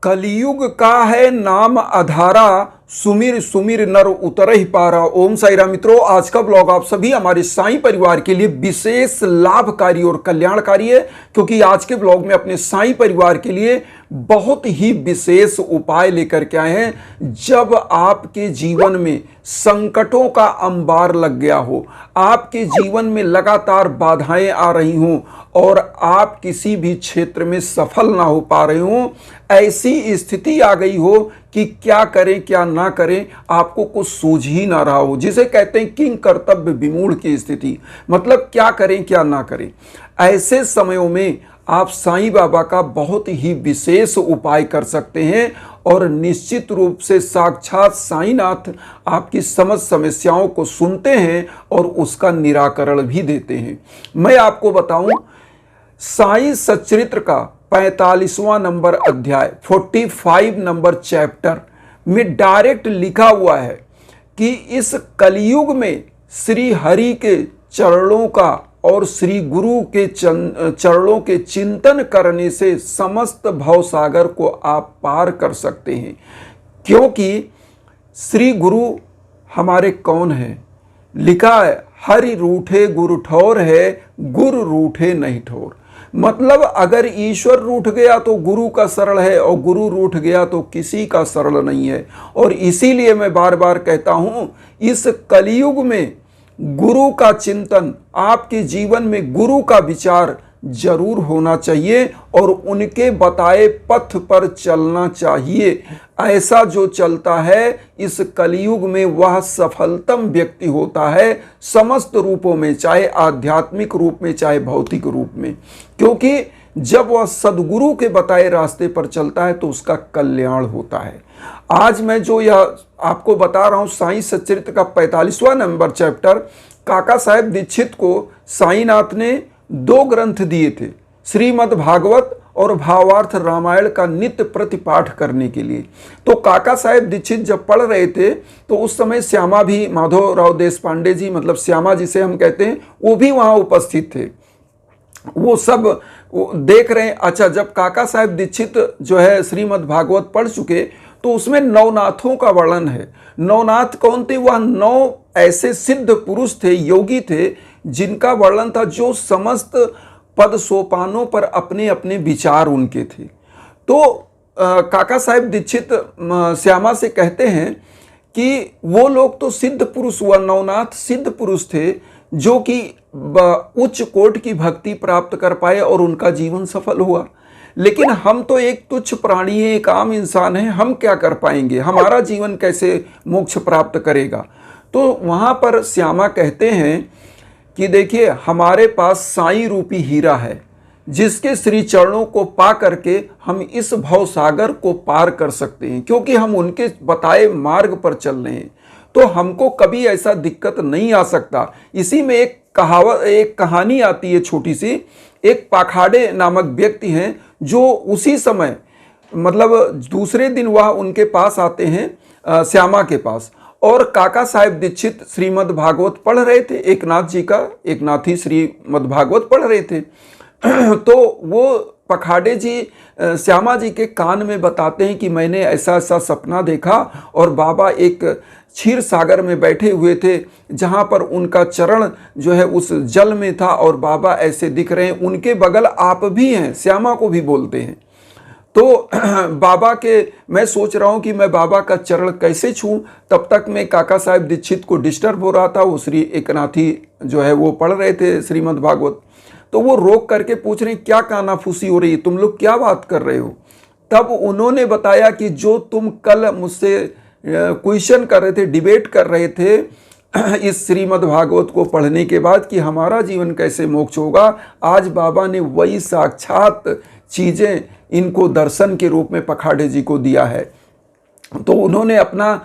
कलयुग का है नाम अधारा, सुमिर सुमिर नर उतर ही पारा। ओम साई राम मित्रों, आज का ब्लॉग आप सभी हमारे साईं परिवार के लिए विशेष लाभकारी और कल्याणकारी है, क्योंकि आज के ब्लॉग में अपने साईं परिवार के लिए बहुत ही विशेष उपाय लेकर के आए हैं। जब आपके जीवन में संकटों का अंबार लग गया हो, आपके जीवन में लगातार बाधाएं आ रही हों और आप किसी भी क्षेत्र में सफल ना हो पा रहे हो, ऐसी स्थिति आ गई हो कि क्या करें क्या ना करें, आपको कुछ सूझ ही ना रहा हो, जिसे कहते हैं किंग कर्तव्य विमूढ़ की स्थिति, मतलब क्या करें क्या ना करें। ऐसे समयों में आप साईं बाबा का बहुत ही विशेष उपाय कर सकते हैं और निश्चित रूप से साक्षात साईनाथ आपकी समस्त समस्याओं को सुनते हैं और उसका निराकरण भी देते हैं। मैं आपको बताऊं, साईं सच्चरित्र का 45वां नंबर अध्याय 45 नंबर चैप्टर में डायरेक्ट लिखा हुआ है कि इस कलयुग में श्री हरि के चरणों का और श्री गुरु के चरणों के चिंतन करने से समस्त भवसागर को आप पार कर सकते हैं। क्योंकि श्री गुरु हमारे कौन है? लिखा है, हरि रूठे गुरु ठौर है, गुरु रूठे नहीं ठौर। मतलब अगर ईश्वर रूठ गया तो गुरु का सरल है और गुरु रूठ गया तो किसी का सरल नहीं है। और इसीलिए मैं बार बार कहता हूं, इस कलयुग में गुरु का चिंतन, आपके जीवन में गुरु का विचार जरूर होना चाहिए और उनके बताए पथ पर चलना चाहिए। ऐसा जो चलता है इस कलयुग में वह सफलतम व्यक्ति होता है, समस्त रूपों में, चाहे आध्यात्मिक रूप में चाहे भौतिक रूप में। क्योंकि जब वह सदगुरु के बताए रास्ते पर चलता है तो उसका कल्याण होता है। आज मैं जो यह आपको बता रहा हूं, साईं सच्चरित्र का 45वां नंबर चैप्टर, काका साहेब दीक्षित को साईनाथ ने 2 ग्रंथ दिए थे, श्रीमद् भागवत और भावार्थ रामायण का नित्य प्रतिपाठ करने के लिए। तो काका साहेब दीक्षित जब पढ़ रहे थे तो उस समय श्यामा भी, माधवराव देशपांडे जी, मतलब श्यामा जिसे हम कहते हैं, वो भी वहाँ उपस्थित थे। वो सब देख रहे हैं। अच्छा, जब काका साहेब दीक्षित जो है श्रीमद् भागवत पढ़ चुके तो उसमें नवनाथों का वर्णन है। नवनाथ कौन थे? वह 9 ऐसे सिद्ध पुरुष थे, योगी थे, जिनका वर्णन था, जो समस्त पद सोपानों पर अपने अपने विचार उनके थे। तो काका साहेब दीक्षित श्यामा से कहते हैं कि वो लोग तो सिद्ध पुरुष हुआ, नवनाथ सिद्ध पुरुष थे जो कि उच्च कोट की भक्ति प्राप्त कर पाए और उनका जीवन सफल हुआ। लेकिन हम तो एक तुच्छ प्राणी हैं, एक आम इंसान हैं, हम क्या कर पाएंगे? हमारा जीवन कैसे मोक्ष प्राप्त करेगा? तो वहाँ पर श्यामा कहते हैं कि देखिए, हमारे पास साईं रूपी हीरा है, जिसके श्री चरणों को पा करके हम इस भव सागर को पार कर सकते हैं। क्योंकि हम उनके बताए मार्ग पर चल रहे हैं तो हमको कभी ऐसा दिक्कत नहीं आ सकता। इसी में एक कहानी आती है छोटी सी। एक पाखाड़े नामक व्यक्ति हैं जो उसी समय, मतलब दूसरे दिन वह उनके पास आते हैं, श्यामा के पास, और काका साहेब दीक्षित श्रीमद् भागवत पढ़ रहे थे। एकनाथ जी का, एकनाथी श्रीमद् भागवत पढ़ रहे थे। तो वो पखाड़े जी श्यामा जी के कान में बताते हैं कि मैंने ऐसा ऐसा सपना देखा और बाबा एक क्षीर सागर में बैठे हुए थे, जहाँ पर उनका चरण जो है उस जल में था और बाबा ऐसे दिख रहे हैं, उनके बगल आप भी हैं। श्यामा को भी बोलते हैं। तो बाबा के, मैं सोच रहा हूँ कि मैं बाबा का चरण कैसे छूं। तब तक मैं काका साहेब दीक्षित को डिस्टर्ब हो रहा था, वो श्री एकनाथी जो है वो पढ़ रहे थे श्रीमद् भागवत। तो वो रोक करके पूछ रहे, क्या कानाफूसी हो रही है, तुम लोग क्या बात कर रहे हो? तब उन्होंने बताया कि जो तुम कल मुझसे क्वेश्चन कर रहे थे, डिबेट कर रहे थे इस श्रीमद् भागवत को पढ़ने के बाद कि हमारा जीवन कैसे मोक्ष होगा, आज बाबा ने वही साक्षात चीज़ें इनको दर्शन के रूप में पखाड़े जी को दिया है। तो उन्होंने अपना,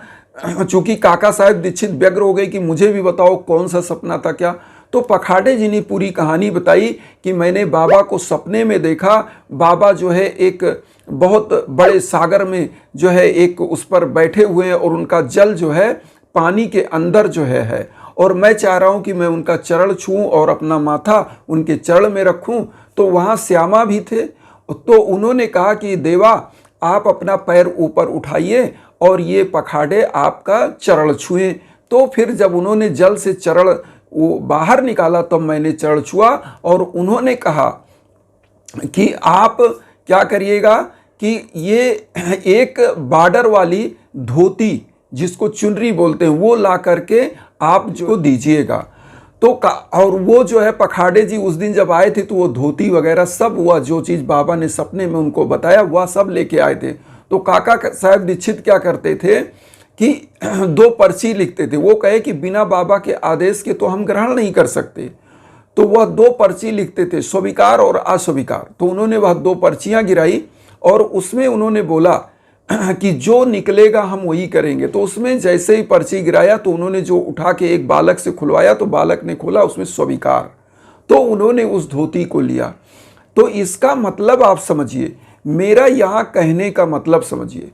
चूंकि काका साहेब दीक्षित व्यग्र हो गए कि मुझे भी बताओ कौन सा सपना था क्या, तो पखाड़े जी ने पूरी कहानी बताई कि मैंने बाबा को सपने में देखा। बाबा जो है एक बहुत बड़े सागर में जो है एक उस पर बैठे हुए हैं और उनका जल जो है पानी के अंदर जो है और मैं चाह रहा हूं कि मैं उनका चरण छूं और अपना माथा उनके चरण में रखूं। तो वहां श्यामा भी थे। तो उन्होंने कहा कि देवा, आप अपना पैर ऊपर उठाइए और ये पखाड़े आपका चरण छुए। तो फिर जब उन्होंने जल से चरण वो बाहर निकाला तब मैंने चरण छुआ और उन्होंने कहा कि आप क्या करिएगा कि ये एक बॉर्डर वाली धोती जिसको चुनरी बोलते हैं वो ला करके आप जो दीजिएगा। तो और वो जो है पखाड़े जी उस दिन जब आए थे तो वो धोती वगैरह सब हुआ, जो चीज़ बाबा ने सपने में उनको बताया वह सब लेके आए थे। तो काका साहब दीक्षित क्या करते थे कि 2 पर्ची लिखते थे। वो कहे कि बिना बाबा के आदेश के तो हम ग्रहण नहीं कर सकते, तो वह 2 पर्ची लिखते थे, स्वीकार और अस्वीकार। तो उन्होंने वह 2 पर्चियां गिराई और उसमें उन्होंने बोला कि जो निकलेगा हम वही करेंगे। तो उसमें जैसे ही पर्ची गिराया तो उन्होंने जो उठा के एक बालक से खुलवाया तो बालक ने खोला, उसमें स्वीकार। तो उन्होंने उस धोती को लिया। तो इसका मतलब आप समझिए, मेरा यहाँ कहने का मतलब समझिए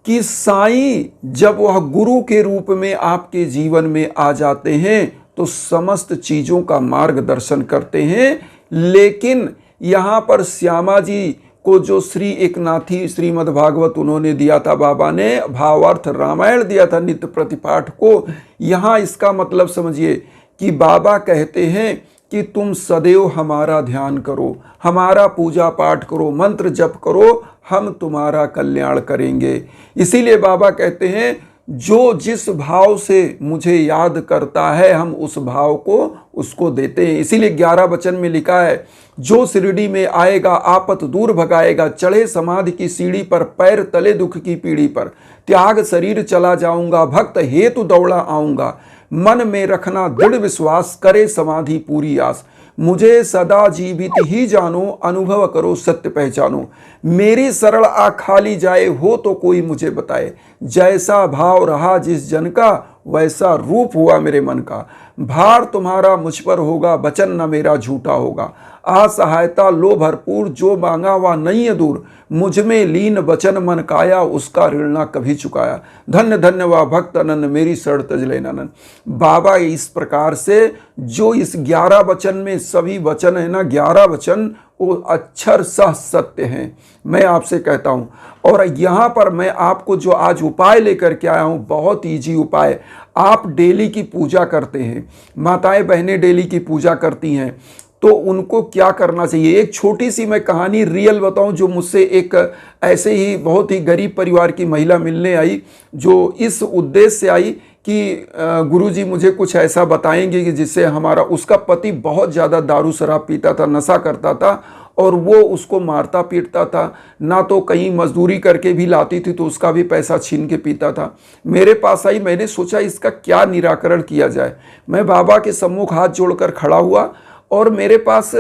कि साईं जब वह गुरु के रूप में आपके जीवन में आ जाते हैं तो समस्त चीज़ों का मार्गदर्शन करते हैं। लेकिन यहाँ पर श्यामा जी को जो श्री एकनाथी श्रीमद् भागवत उन्होंने दिया था, बाबा ने भावार्थ रामायण दिया था नित्य प्रतिपाठ को, यहाँ इसका मतलब समझिए कि बाबा कहते हैं कि तुम सदैव हमारा ध्यान करो, हमारा पूजा पाठ करो, मंत्र जप करो, हम तुम्हारा कल्याण करेंगे। इसीलिए बाबा कहते हैं जो जिस भाव से मुझे याद करता है हम उस भाव को उसको देते हैं। इसीलिए 11 वचन में लिखा है, जो शिरडी में आएगा आपत दूर भगाएगा, चढ़े समाधि की सीढ़ी पर, पैर तले दुख की पीढ़ी पर, त्याग शरीर चला जाऊंगा, भक्त हेतु दौड़ा आऊंगा, मन में रखना दृढ़ विश्वास, करे समाधि पूरी आस, मुझे सदा जीवित ही जानो, अनुभव करो सत्य पहचानो, मेरी सरल आँख खाली जाए हो तो कोई मुझे बताए, जैसा भाव रहा जिस जन का वैसा रूप हुआ मेरे मन का, भार तुम्हारा मुझ पर होगा, वचन न मेरा झूठा होगा, असहायता लो भरपूर, जो मांगा वह नहीं है दूर, मुझ में लीन वचन मन काया, उसका ऋण ना कभी चुकाया, धन्य धन्य वह भक्त अनन्य, मेरी शरण तज लेना नन। बाबा इस प्रकार से जो इस 11 वचन में सभी वचन है ना, 11 वचन वो अक्षर सह सत्य हैं, मैं आपसे कहता हूँ। और यहाँ पर मैं आपको जो आज उपाय लेकर के आया हूँ, बहुत ईजी उपाय। आप डेली की पूजा करते हैं, माताएं बहनें डेली की पूजा करती हैं, तो उनको क्या करना चाहिए। एक छोटी सी मैं कहानी रियल बताऊं, जो मुझसे एक ऐसे ही बहुत ही गरीब परिवार की महिला मिलने आई, जो इस उद्देश्य से आई कि गुरुजी मुझे कुछ ऐसा बताएंगे कि जिससे हमारा, उसका पति बहुत ज़्यादा दारू शराब पीता था, नशा करता था और वो उसको मारता पीटता था, ना तो कहीं मजदूरी करके भी लाती थी तो उसका भी पैसा छीन के पीता था। मेरे पास आई, मैंने सोचा इसका क्या निराकरण किया जाए। मैं बाबा के सम्मुख हाथ जोड़कर खड़ा हुआ और मेरे पास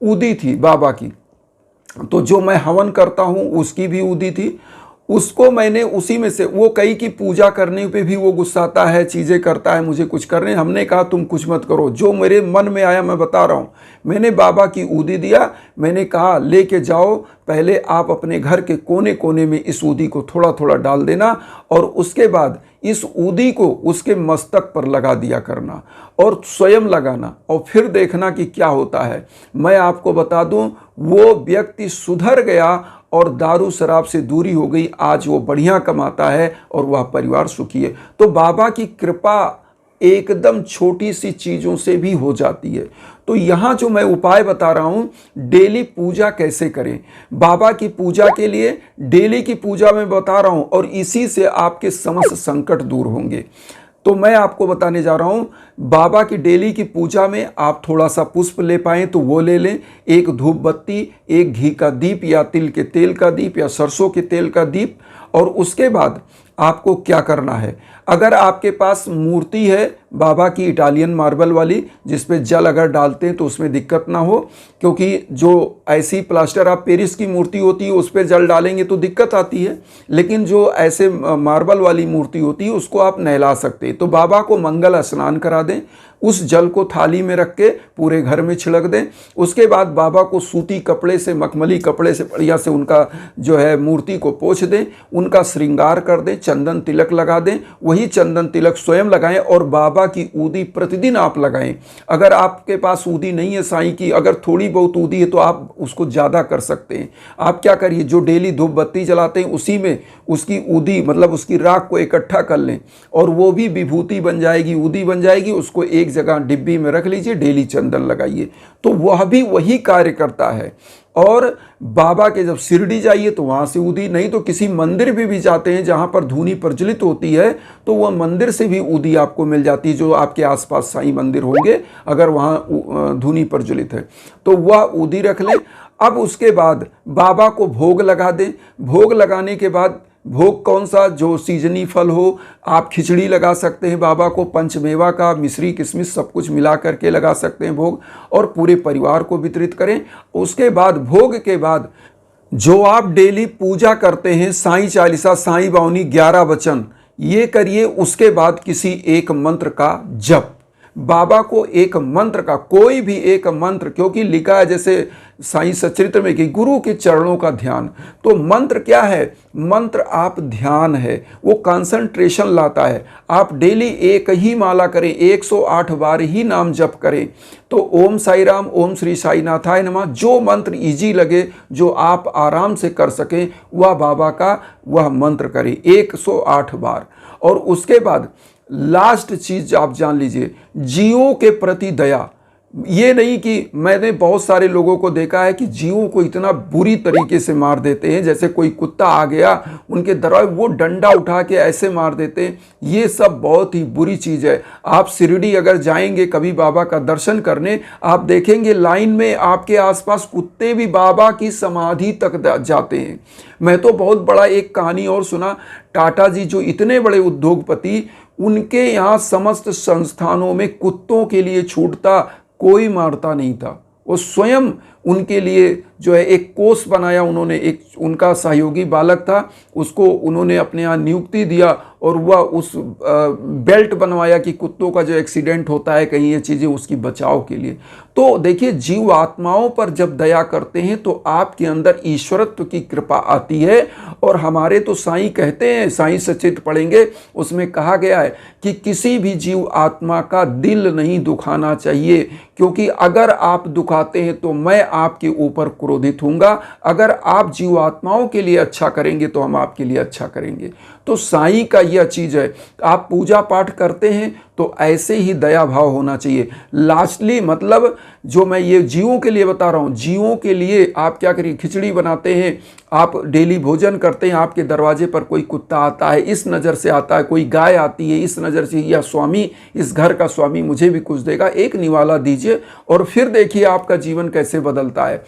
उदी थी बाबा की, तो जो मैं हवन करता हूँ उसकी भी उदी थी। उसको मैंने उसी में से, वो कई की पूजा करने पे भी वो गुस्साता है, चीज़ें करता है, मुझे कुछ करने। हमने कहा तुम कुछ मत करो, जो मेरे मन में आया मैं बता रहा हूँ। मैंने बाबा की ऊदी दिया, मैंने कहा लेके जाओ, पहले आप अपने घर के कोने कोने में इस ऊदी को थोड़ा थोड़ा डाल देना और उसके बाद इस ऊदी को उसके मस्तक पर लगा दिया करना और स्वयं लगाना और फिर देखना कि क्या होता है। मैं आपको बता दूं, वो व्यक्ति सुधर गया और दारू शराब से दूरी हो गई। आज वो बढ़िया कमाता है और वह परिवार सुखी है। तो बाबा की कृपा एकदम छोटी सी चीज़ों से भी हो जाती है। तो यहाँ जो मैं उपाय बता रहा हूँ, डेली पूजा कैसे करें। बाबा की पूजा के लिए डेली की पूजा मैं बता रहा हूँ और इसी से आपके समस्त संकट दूर होंगे। तो मैं आपको बताने जा रहा हूँ, बाबा की डेली की पूजा में आप थोड़ा सा पुष्प ले पाएँ तो वो ले लें, एक धूप बत्ती, एक घी का दीप या तिल के तेल का दीप या सरसों के तेल का दीप। और उसके बाद आपको क्या करना है, अगर आपके पास मूर्ति है बाबा की इटालियन मार्बल वाली, जिस पे जल अगर डालते हैं तो उसमें दिक्कत ना हो, क्योंकि जो ऐसी प्लास्टर ऑफ पेरिस की मूर्ति होती है उस पर जल डालेंगे तो दिक्कत आती है, लेकिन जो ऐसे मार्बल वाली मूर्ति होती है उसको आप नहला सकते हैं। तो बाबा को मंगल स्नान करा दें, उस जल को थाली में रख के पूरे घर में छिड़क दें। उसके बाद बाबा को सूती कपड़े से, मखमली कपड़े से बढ़िया से उनका जो है मूर्ति को पोंछ दें, उनका श्रृंगार कर दें, चंदन तिलक लगा दें। वही वही चंदन तिलक स्वयं लगाएं और बाबा की ऊदी प्रतिदिन आप लगाएं। अगर आपके पास ऊदी नहीं है साईं की, अगर थोड़ी बहुत ऊदी है तो आप उसको ज़्यादा कर सकते हैं। आप क्या करिए, जो डेली धूप बत्ती जलाते हैं उसी में उसकी ऊदी मतलब उसकी राख को इकट्ठा कर लें और वो भी विभूति बन जाएगी, ऊदी बन जाएगी। उसको एक जगह डिब्बी में रख लीजिए, डेली चंदन लगाइए, तो वह भी वही कार्य करता है। और बाबा के जब शिरडी जाइए तो वहाँ से ऊदी, नहीं तो किसी मंदिर भी जाते हैं जहाँ पर धूनी प्रज्वलित होती है तो वह मंदिर से भी ऊदी आपको मिल जाती है। जो आपके आसपास साईं मंदिर होंगे अगर वहाँ धूनी प्रज्वलित है तो वह ऊदी रख लें। अब उसके बाद बाबा को भोग लगा दें। भोग लगाने के बाद भोग कौन सा, जो सीजनी फल हो, आप खिचड़ी लगा सकते हैं बाबा को, पंचमेवा का मिश्री किशमिश सब कुछ मिला करके लगा सकते हैं भोग, और पूरे परिवार को वितरित करें। उसके बाद भोग के बाद जो आप डेली पूजा करते हैं, साईं चालीसा, साईं बावनी, 11 वचन, ये करिए। उसके बाद किसी एक मंत्र का जप, बाबा को एक मंत्र का, कोई भी एक मंत्र, क्योंकि लिखा है जैसे साईं सचरित्र में कि गुरु के चरणों का ध्यान, तो मंत्र क्या है, मंत्र आप ध्यान है, वो कंसंट्रेशन लाता है। आप डेली एक ही माला करें, 108 बार ही नाम जप करें। तो ओम साई राम, ओम श्री साईनाथाय नमः, जो मंत्र इजी लगे, जो आप आराम से कर सकें, वह बाबा का वह मंत्र करें 108 बार। और उसके बाद लास्ट चीज आप जान लीजिए, जीवों के प्रति दया। ये नहीं कि मैंने बहुत सारे लोगों को देखा है कि जीवों को इतना बुरी तरीके से मार देते हैं, जैसे कोई कुत्ता आ गया उनके दरवाजे वो डंडा उठा के ऐसे मार देते हैं। ये सब बहुत ही बुरी चीज़ है। आप शिरडी अगर जाएंगे कभी बाबा का दर्शन करने, आप देखेंगे लाइन में आपके आसपास कुत्ते भी बाबा की समाधि तक जाते हैं। मैं तो बहुत बड़ा एक कहानी और सुना, टाटा जी जो इतने बड़े उद्योगपति, उनके यहाँ समस्त संस्थानों में कुत्तों के लिए छूट था, कोई मारता नहीं था। वो स्वयं उनके लिए जो है एक कोष बनाया उन्होंने, एक उनका सहयोगी बालक था, उसको उन्होंने अपने यहाँ नियुक्ति दिया और वह उस बेल्ट बनवाया कि कुत्तों का जो एक्सीडेंट होता है कहीं, ये चीज़ें उसकी बचाव के लिए। तो देखिए, जीव आत्माओं पर जब दया करते हैं तो आपके अंदर ईश्वरत्व की कृपा आती है। और हमारे तो साईं कहते हैं, साईं सचित्र पढ़ेंगे, उसमें कहा गया है कि किसी भी जीव आत्मा का दिल नहीं दुखाना चाहिए, क्योंकि अगर आप दुखाते हैं तो मैं आपके ऊपर क्रोधित होऊंगा। अगर आप जीव आत्माओं के लिए अच्छा करेंगे तो हम आपके लिए अच्छा करेंगे। तो साईं का यह चीज़ है, आप पूजा पाठ करते हैं तो ऐसे ही दया भाव होना चाहिए। लास्टली मतलब जो मैं ये जीवों के लिए बता रहा हूँ, जीवों के लिए आप क्या करिए, खिचड़ी बनाते हैं, आप डेली भोजन करते हैं, आपके दरवाजे पर कोई कुत्ता आता है इस नज़र से आता है, कोई गाय आती है इस नज़र से, या स्वामी, इस घर का स्वामी मुझे भी कुछ देगा, एक निवाला दीजिए और फिर देखिए आपका जीवन कैसे बदलता है।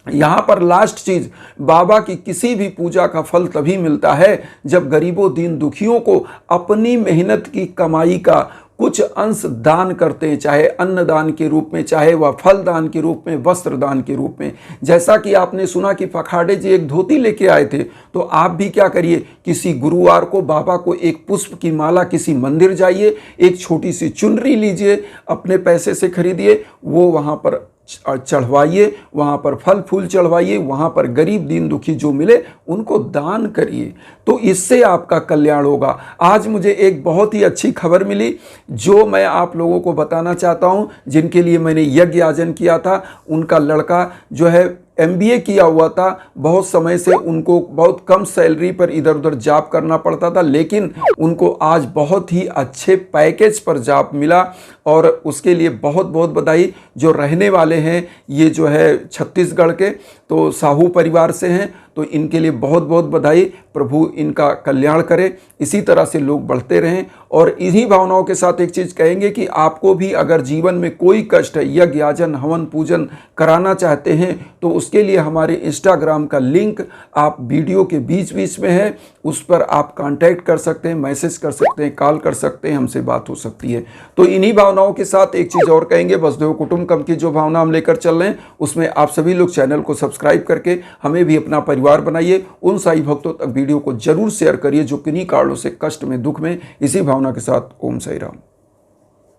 यहाँ पर लास्ट चीज, बाबा की किसी भी पूजा का फल तभी मिलता है जब गरीबों दीन दुखियों को अपनी मेहनत की कमाई का कुछ अंश दान करते हैं, चाहे अन्न दान के रूप में, चाहे वह फल दान के रूप में, वस्त्र दान के रूप में। जैसा कि आपने सुना कि पखाड़े जी एक धोती लेके आए थे, तो आप भी क्या करिए, किसी गुरुवार को बाबा को एक पुष्प की माला, किसी मंदिर जाइए, एक छोटी सी चुनरी लीजिए, अपने पैसे से खरीदिए, वो वहाँ पर चढ़वाइए, वहाँ पर फल फूल चढ़वाइए, वहाँ पर गरीब दीन दुखी जो मिले उनको दान करिए, तो इससे आपका कल्याण होगा। आज मुझे एक बहुत ही अच्छी खबर मिली जो मैं आप लोगों को बताना चाहता हूँ। जिनके लिए मैंने यज्ञ याजन किया था, उनका लड़का जो है MBA किया हुआ था, बहुत समय से उनको बहुत कम सैलरी पर इधर उधर जॉब करना पड़ता था, लेकिन उनको आज बहुत ही अच्छे पैकेज पर जॉब मिला और उसके लिए बहुत बहुत बधाई। जो रहने वाले हैं ये जो है छत्तीसगढ़ के, तो साहू परिवार से हैं, तो इनके लिए बहुत बहुत बधाई। प्रभु इनका कल्याण करे, इसी तरह से लोग बढ़ते रहें। और इन्हीं भावनाओं के साथ एक चीज़ कहेंगे कि आपको भी अगर जीवन में कोई कष्ट है, यज्ञ याजन हवन पूजन कराना चाहते हैं, तो उसके लिए हमारे इंस्टाग्राम का लिंक आप वीडियो के बीच बीच में है, उस पर आप कांटेक्ट कर सकते हैं, मैसेज कर सकते हैं, कॉल कर सकते हैं, हमसे बात हो सकती है। तो इन्हीं भावनाओं के साथ एक चीज़ और कहेंगे, वसुधैव कुटुंबकम की जो भावना हम लेकर चल रहे हैं, उसमें आप सभी लोग चैनल को सब्सक्राइब करके हमें भी अपना परिवार बनाइए। उन साई भक्तों तक वीडियो को जरूर शेयर करिए जो किन्हीं कारणों से कष्ट में, दुख में। इसी भावना के साथ ओम साई राम।